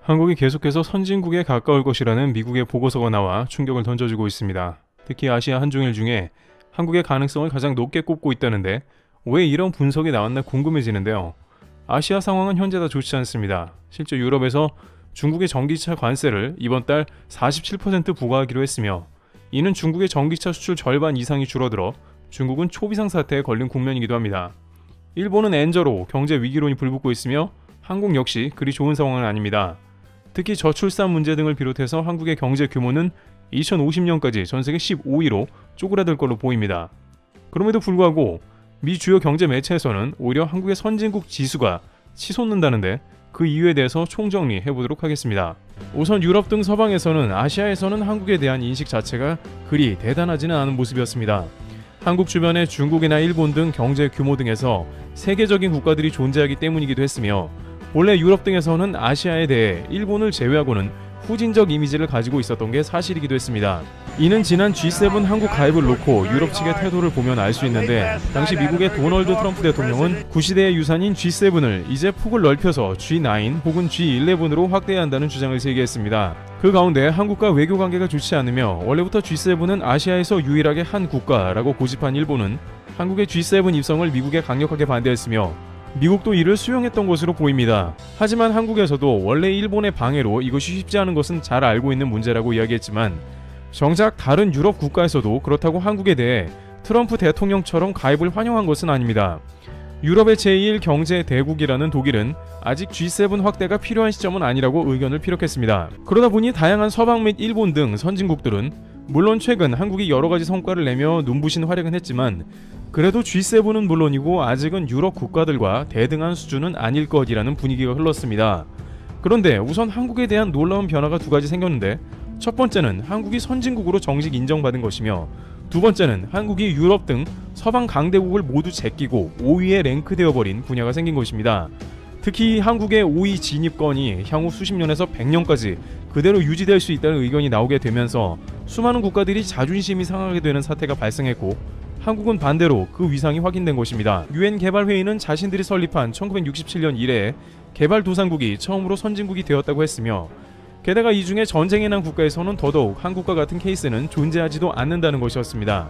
한국이 계속해서 선진국에 가까울 것이라는 미국의 보고서가 나와 충격을 던져주고 있습니다. 특히 아시아 한중일 중에 한국의 가능성을 가장 높게 꼽고 있다는데 왜 이런 분석이 나왔나 궁금해지는데요. 아시아 상황은 현재 다 좋지 않습니다. 실제 유럽에서 중국의 전기차 관세를 이번 달 47% 부과하기로 했으며, 이는 중국의 전기차 수출 절반 이상이 줄어들어 중국은 초비상 사태에 걸린 국면이기도 합니다. 일본은 엔저로 경제 위기론이 불붙고 있으며 한국 역시 그리 좋은 상황은 아닙니다. 특히 저출산 문제 등을 비롯해서 한국의 경제 규모는 2050년까지 전세계 15위로 쪼그라들 걸로 보입니다. 그럼에도 불구하고 미 주요 경제 매체에서는 오히려 한국의 선진국 지수가 치솟는다는데 그 이유에 대해서 총정리해보도록 하겠습니다. 우선 유럽 등 서방에서는 아시아에서는 한국에 대한 인식 자체가 그리 대단하지는 않은 모습이었습니다. 한국 주변에 중국이나 일본 등 경제 규모 등에서 세계적인 국가들이 존재하기 때문이기도 했으며, 원래 유럽 등에서는 아시아에 대해 일본을 제외하고는 후진적 이미지를 가지고 있었던 게 사실이기도 했습니다. 이는 지난 G7 한국 가입을 놓고 유럽 측의 태도를 보면 알 수 있는데, 당시 미국의 도널드 트럼프 대통령은 구시대의 유산인 G7을 이제 폭을 넓혀서 G9 혹은 G11으로 확대해야 한다는 주장을 제기했습니다. 그 가운데 한국과 외교 관계가 좋지 않으며 원래부터 G7은 아시아에서 유일하게 한 국가라고 고집한 일본은 한국의 G7 입성을 미국에 강력하게 반대했으며, 미국도 이를 수용했던 것으로 보입니다. 하지만 한국에서도 원래 일본의 방해로 이것이 쉽지 않은 것은 잘 알고 있는 문제라고 이야기했지만, 정작 다른 유럽 국가에서도 그렇다고 한국에 대해 트럼프 대통령처럼 가입을 환영한 것은 아닙니다. 유럽의 제1 경제 대국이라는 독일은 아직 G7 확대가 필요한 시점은 아니라고 의견을 피력했습니다. 그러다 보니 다양한 서방 및 일본 등 선진국들은 물론 최근 한국이 여러가지 성과를 내며 눈부신 활약은 했지만, 그래도 G7은 물론이고 아직은 유럽 국가들과 대등한 수준은 아닐 것이라는 분위기가 흘렀습니다. 그런데 우선 한국에 대한 놀라운 변화가 두 가지 생겼는데, 첫 번째는 한국이 선진국으로 정식 인정받은 것이며, 두 번째는 한국이 유럽 등 서방 강대국을 모두 제끼고 5위에 랭크되어버린 분야가 생긴 것입니다. 특히 한국의 5위 진입권이 향후 수십 년에서 100년까지 그대로 유지될 수 있다는 의견이 나오게 되면서 수많은 국가들이 자존심이 상하게 되는 사태가 발생했고, 한국은 반대로 그 위상이 확인된 것입니다. 유엔 개발회의는 자신들이 설립한 1967년 이래 개발도상국이 처음으로 선진국이 되었다고 했으며, 게다가 이 중에 전쟁에 난 국가에서는 더더욱 한국과 같은 케이스는 존재하지도 않는다는 것이었습니다.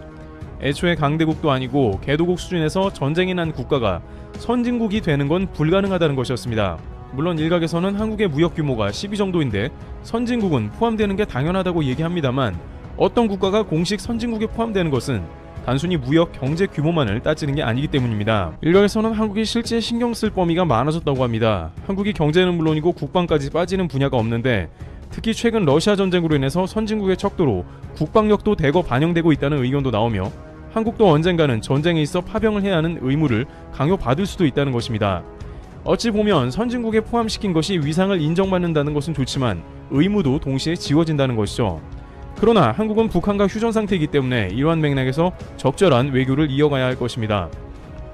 애초에 강대국도 아니고 개도국 수준에서 전쟁이 난 국가가 선진국이 되는 건 불가능하다는 것이었습니다. 물론 일각에서는 한국의 무역 규모가 10위 정도인데 선진국은 포함되는 게 당연하다고 얘기합니다만, 어떤 국가가 공식 선진국에 포함되는 것은 단순히 무역 경제 규모만을 따지는 게 아니기 때문입니다. 일각에서는 한국이 실제 신경 쓸 범위가 많아졌다고 합니다. 한국이 경제는 물론이고 국방까지 빠지는 분야가 없는데, 특히 최근 러시아 전쟁으로 인해서 선진국의 척도로 국방력도 대거 반영되고 있다는 의견도 나오며, 한국도 언젠가는 전쟁에 있어 파병을 해야 하는 의무를 강요받을 수도 있다는 것입니다. 어찌 보면 선진국에 포함시킨 것이 위상을 인정받는다는 것은 좋지만 의무도 동시에 지워진다는 것이죠. 그러나 한국은 북한과 휴전 상태이기 때문에 이러한 맥락에서 적절한 외교를 이어가야 할 것입니다.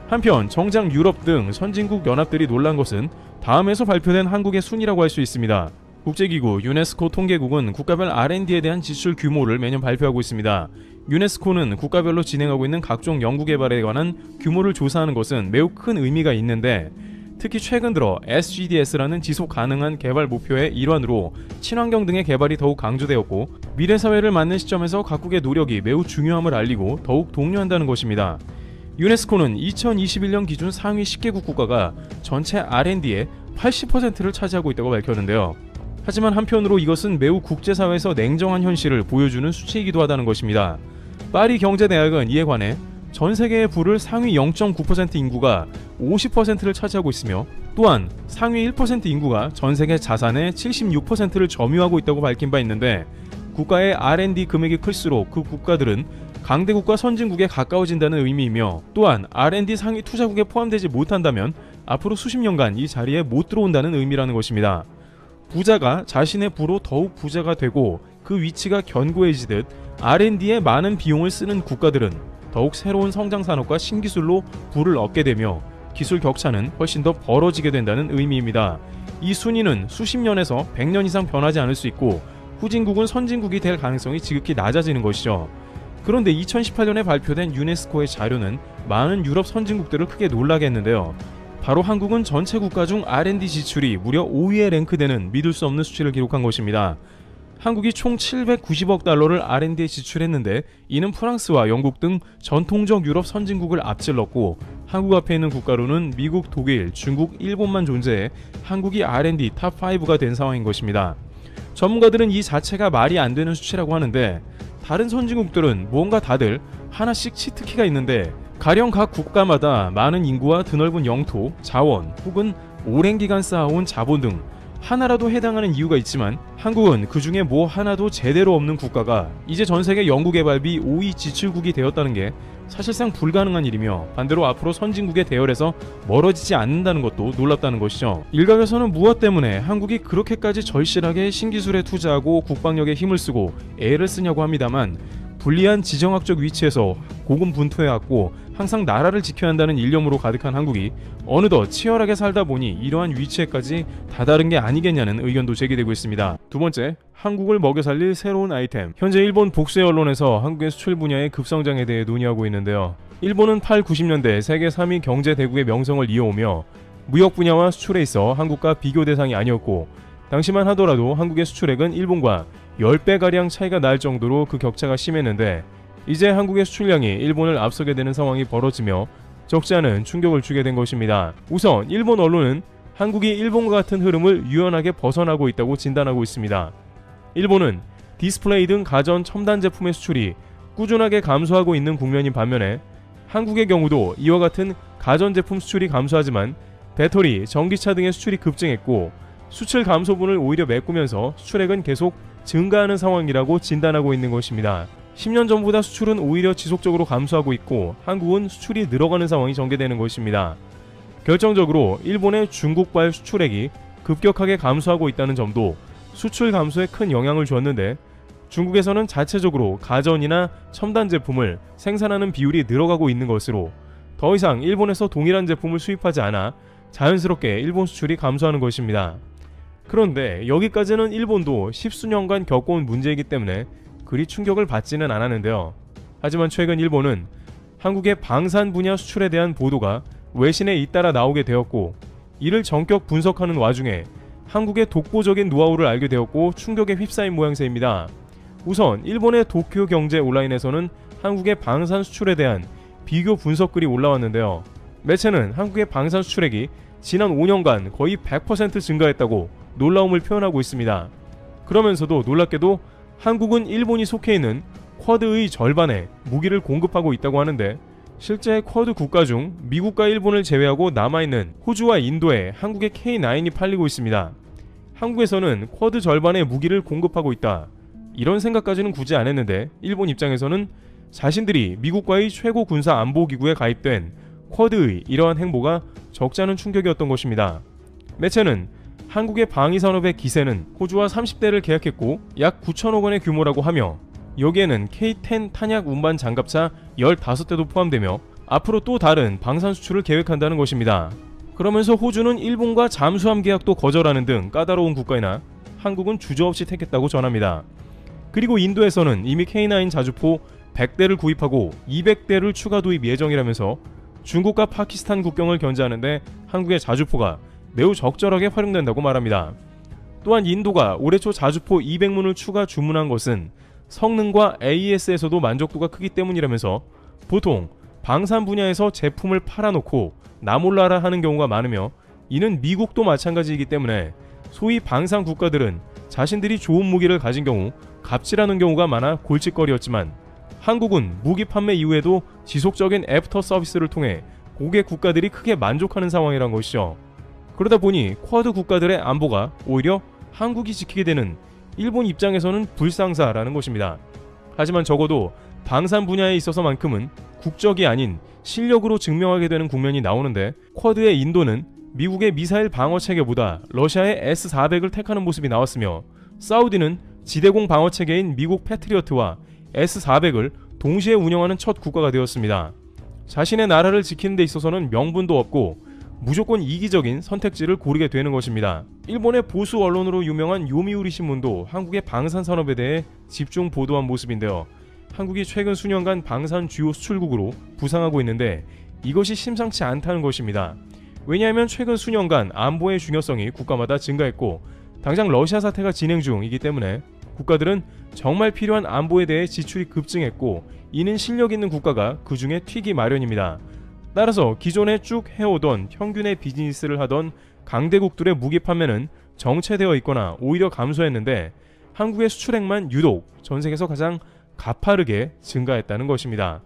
한편 정작 유럽 등 선진국 연합들이 놀란 것은 다음에서 발표된 한국의 순위라고 할 수 있습니다. 국제기구 유네스코 통계국은 국가별 R&D에 대한 지출 규모를 매년 발표하고 있습니다. 유네스코는 국가별로 진행하고 있는 각종 연구개발에 관한 규모를 조사하는 것은 매우 큰 의미가 있는데, 특히 최근 들어 SGDS라는 지속 가능한 개발 목표의 일환으로 친환경 등의 개발이 더욱 강조되었고, 미래 사회를 맞는 시점에서 각국의 노력이 매우 중요함을 알리고 더욱 독려한다는 것입니다. 유네스코는 2021년 기준 상위 10개국 국가가 전체 R&D의 80%를 차지하고 있다고 밝혔는데요. 하지만 한편으로 이것은 매우 국제사회에서 냉정한 현실을 보여주는 수치이기도 하다는 것입니다. 파리 경제대학은 이에 관해 전 세계의 부를 상위 0.9% 인구가 50%를 차지하고 있으며, 또한 상위 1% 인구가 전 세계 자산의 76%를 점유하고 있다고 밝힌 바 있는데, 국가의 R&D 금액이 클수록 그 국가들은 강대국과 선진국에 가까워진다는 의미이며, 또한 R&D 상위 투자국에 포함되지 못한다면 앞으로 수십 년간 이 자리에 못 들어온다는 의미라는 것입니다. 부자가 자신의 부로 더욱 부자가 되고 그 위치가 견고해지듯 R&D에 많은 비용을 쓰는 국가들은 더욱 새로운 성장 산업과 신기술로 부를 얻게 되며 기술 격차는 훨씬 더 벌어지게 된다는 의미입니다. 이 순위는 수십 년에서 100년 이상 변하지 않을 수 있고, 후진국은 선진국이 될 가능성이 지극히 낮아지는 것이죠. 그런데 2018년에 발표된 유네스코의 자료는 많은 유럽 선진국들을 크게 놀라게 했는데요. 바로 한국은 전체 국가 중 R&D 지출이 무려 5위에 랭크되는 믿을 수 없는 수치를 기록한 것입니다. 한국이 총 790억 달러를 R&D에 지출했는데 이는 프랑스와 영국 등 전통적 유럽 선진국을 앞질렀고 한국 앞에 있는 국가로는 미국, 독일, 중국, 일본만 존재해 한국이 R&D 탑5가 된 상황인 것입니다. 전문가들은 이 자체가 말이 안 되는 수치라고 하는데 다른 선진국들은 뭔가 다들 하나씩 치트키가 있는데 가령 각 국가마다 많은 인구와 드넓은 영토, 자원 혹은 오랜 기간 쌓아온 자본 등 하나라도 해당하는 이유가 있지만 한국은 그 중에 뭐 하나도 제대로 없는 국가가 이제 전세계 연구개발비 5위 지출국이 되었다는 게 사실상 불가능한 일이며 반대로 앞으로 선진국의 대열에서 멀어지지 않는다는 것도 놀랍다는 것이죠. 일각에서는 무엇 때문에 한국이 그렇게까지 절실하게 신기술에 투자하고 국방력에 힘을 쓰고 애를 쓰냐고 합니다만 불리한 지정학적 위치에서 고군분투해왔고 항상 나라를 지켜야 한다는 일념으로 가득한 한국이 어느덧 치열하게 살다 보니 이러한 위치에까지 다다른 게 아니겠냐는 의견도 제기되고 있습니다. 두 번째, 한국을 먹여 살릴 새로운 아이템. 현재 일본 복수의 언론에서 한국의 수출 분야의 급성장에 대해 논의하고 있는데요. 일본은 8, 90년대 세계 3위 경제 대국의 명성을 이어오며 무역 분야와 수출에 있어 한국과 비교 대상이 아니었고 당시만 하더라도 한국의 수출액은 일본과 10배가량 차이가 날 정도로 그 격차가 심했는데 이제 한국의 수출량이 일본을 앞서게 되는 상황이 벌어지며 적지 않은 충격을 주게 된 것입니다. 우선 일본 언론은 한국이 일본과 같은 흐름을 유연하게 벗어나고 있다고 진단하고 있습니다. 일본은 디스플레이 등 가전 첨단 제품의 수출이 꾸준하게 감소하고 있는 국면인 반면에 한국의 경우도 이와 같은 가전제품 수출이 감소하지만 배터리, 전기차 등의 수출이 급증했고 수출 감소분을 오히려 메꾸면서 수출액은 계속 증가하는 상황이라고 진단하고 있는 것입니다. 10년 전보다 수출은 오히려 지속적으로 감소하고 있고 한국은 수출이 늘어가는 상황이 전개되는 것입니다. 결정적으로 일본의 중국발 수출액이 급격하게 감소하고 있다는 점도 수출 감소에 큰 영향을 주었는데 중국에서는 자체적으로 가전이나 첨단 제품을 생산하는 비율이 늘어가고 있는 것으로 더 이상 일본에서 동일한 제품을 수입하지 않아 자연스럽게 일본 수출이 감소하는 것입니다. 그런데 여기까지는 일본도 십수년간 겪어온 문제이기 때문에 그리 충격을 받지는 않았는데요. 하지만 최근 일본은 한국의 방산 분야 수출에 대한 보도가 외신에 잇따라 나오게 되었고 이를 전격 분석하는 와중에 한국의 독보적인 노하우를 알게 되었고 충격에 휩싸인 모양새입니다. 우선 일본의 도쿄 경제 온라인에서는 한국의 방산 수출에 대한 비교 분석글이 올라왔는데요. 매체는 한국의 방산 수출액이 지난 5년간 거의 100% 증가했다고 놀라움을 표현하고 있습니다. 그러면서도 놀랍게도 한국은 일본이 속해 있는 쿼드의 절반의 무기를 공급하고 있다고 하는데 실제 쿼드 국가 중 미국과 일본을 제외하고 남아있는 호주와 인도에 한국의 K9이 팔리고 있습니다. 한국에서는 쿼드 절반의 무기를 공급하고 있다. 이런 생각까지는 굳이 안 했는데 일본 입장에서는 자신들이 미국과의 최고 군사 안보기구에 가입된 쿼드의 이러한 행보가 적지 않은 충격이었던 것입니다. 매체는 한국의 방위산업의 기세는 호주와 30대를 계약했고 약 9천억 원의 규모라고 하며 여기에는 K-10 탄약 운반 장갑차 15대도 포함되며 앞으로 또 다른 방산 수출을 계획한다는 것입니다. 그러면서 호주는 일본과 잠수함 계약도 거절하는 등 까다로운 국가이나 한국은 주저없이 택했다고 전합니다. 그리고 인도에서는 이미 K9 자주포 100대를 구입하고 200대를 추가 도입 예정이라면서 중국과 파키스탄 국경을 견제하는데 한국의 자주포가 매우 적절하게 활용된다고 말합니다. 또한 인도가 올해 초 자주포 200문을 추가 주문한 것은 성능과 AES에서도 만족도가 크기 때문이라면서 보통 방산 분야에서 제품을 팔아놓고 나몰라라 하는 경우가 많으며 이는 미국도 마찬가지이기 때문에 소위 방산 국가들은 자신들이 좋은 무기를 가진 경우 갑질하는 경우가 많아 골칫거리였지만 한국은 무기 판매 이후에도 지속적인 애프터 서비스를 통해 고객 국가들이 크게 만족하는 상황이란 것이죠. 그러다 보니 쿼드 국가들의 안보가 오히려 한국이 지키게 되는 일본 입장에서는 불상사라는 것입니다. 하지만 적어도 방산 분야에 있어서만큼은 국적이 아닌 실력으로 증명하게 되는 국면이 나오는데 쿼드의 인도는 미국의 미사일 방어 체계보다 러시아의 S-400을 택하는 모습이 나왔으며 사우디는 지대공 방어 체계인 미국 패트리어트와 S-400을 동시에 운영하는 첫 국가가 되었습니다. 자신의 나라를 지키는 데 있어서는 명분도 없고 무조건 이기적인 선택지를 고르게 되는 것입니다. 일본의 보수 언론으로 유명한 요미우리 신문도 한국의 방산 산업에 대해 집중 보도한 모습인데요. 한국이 최근 수년간 방산 주요 수출국으로 부상하고 있는데 이것이 심상치 않다는 것입니다. 왜냐하면 최근 수년간 안보의 중요성이 국가마다 증가했고 당장 러시아 사태가 진행 중이기 때문에 국가들은 정말 필요한 안보에 대해 지출이 급증했고 이는 실력 있는 국가가 그 중에 튀기 마련입니다. 따라서 기존에 쭉 해오던 평균의 비즈니스를 하던 강대국들의 무기 판매는 정체되어 있거나 오히려 감소했는데 한국의 수출액만 유독 전 세계에서 가장 가파르게 증가했다는 것입니다.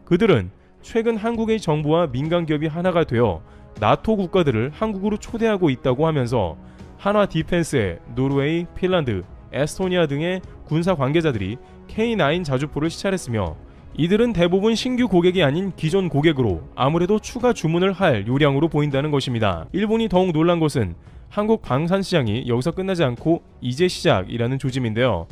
그들은 최근 한국의 정부와 민간 기업이 하나가 되어 나토 국가들을 한국으로 초대하고 있다고 하면서 한화 디펜스에 노르웨이, 핀란드, 에스토니아 등의 군사 관계자들이 K9 자주포를 시찰했으며 이들은 대부분 신규 고객이 아닌 기존 고객으로 아무래도 추가 주문을 할 요량으로 보인다는 것입니다. 일본이 더욱 놀란 것은 한국 방산 시장이 여기서 끝나지 않고 이제 시작이라는 조짐인데요.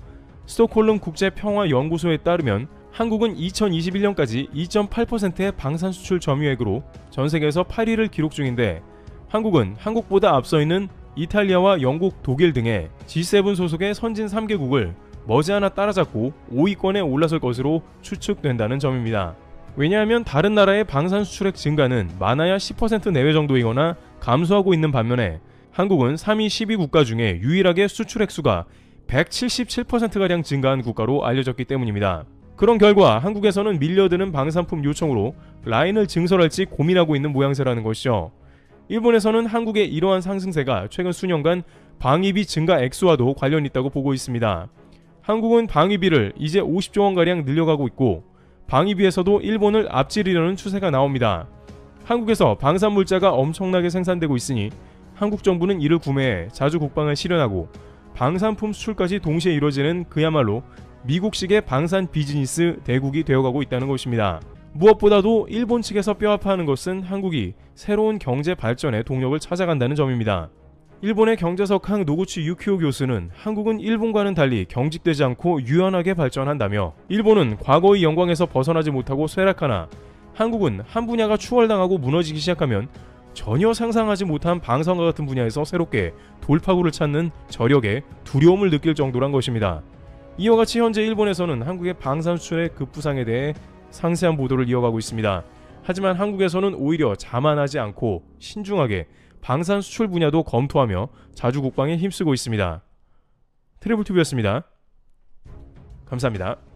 스톡홀름 국제평화연구소에 따르면 한국은 2021년까지 2.8%의 방산 수출 점유액으로 전 세계에서 8위를 기록 중인데 한국은 한국보다 앞서 있는 이탈리아와 영국, 독일 등의 G7 소속의 선진 3개국을 머지않아 따라잡고 5위권에 올라설 것으로 추측된다는 점입니다. 왜냐하면 다른 나라의 방산 수출액 증가는 많아야 10% 내외 정도이거나 감소하고 있는 반면에 한국은 3위 10위 국가 중에 유일하게 수출액 수가 177%가량 증가한 국가로 알려졌기 때문입니다. 그런 결과 한국에서는 밀려드는 방산품 요청으로 라인을 증설할지 고민하고 있는 모양새라는 것이죠. 일본에서는 한국의 이러한 상승세가 최근 수년간 방위비 증가 액수와도 관련이 있다고 보고 있습니다. 한국은 방위비를 이제 50조 원가량 늘려가고 있고 방위비에서도 일본을 앞지르려는 추세가 나옵니다. 한국에서 방산물자가 엄청나게 생산되고 있으니 한국 정부는 이를 구매해 자주 국방을 실현하고 방산품 수출까지 동시에 이루어지는 그야말로 미국식의 방산 비즈니스 대국이 되어가고 있다는 것입니다. 무엇보다도 일본 측에서 뼈아파하는 것은 한국이 새로운 경제 발전의 동력을 찾아간다는 점입니다. 일본의 경제석학 노구치 유키오 교수는 한국은 일본과는 달리 경직되지 않고 유연하게 발전한다며 일본은 과거의 영광에서 벗어나지 못하고 쇠락하나 한국은 한 분야가 추월당하고 무너지기 시작하면 전혀 상상하지 못한 방산과 같은 분야에서 새롭게 돌파구를 찾는 저력에 두려움을 느낄 정도란 것입니다. 이와 같이 현재 일본에서는 한국의 방산 수출의 급부상에 대해 상세한 보도를 이어가고 있습니다. 하지만 한국에서는 오히려 자만하지 않고 신중하게 방산 수출 분야도 검토하며 자주 국방에 힘쓰고 있습니다. 트래블튜브였습니다. 감사합니다.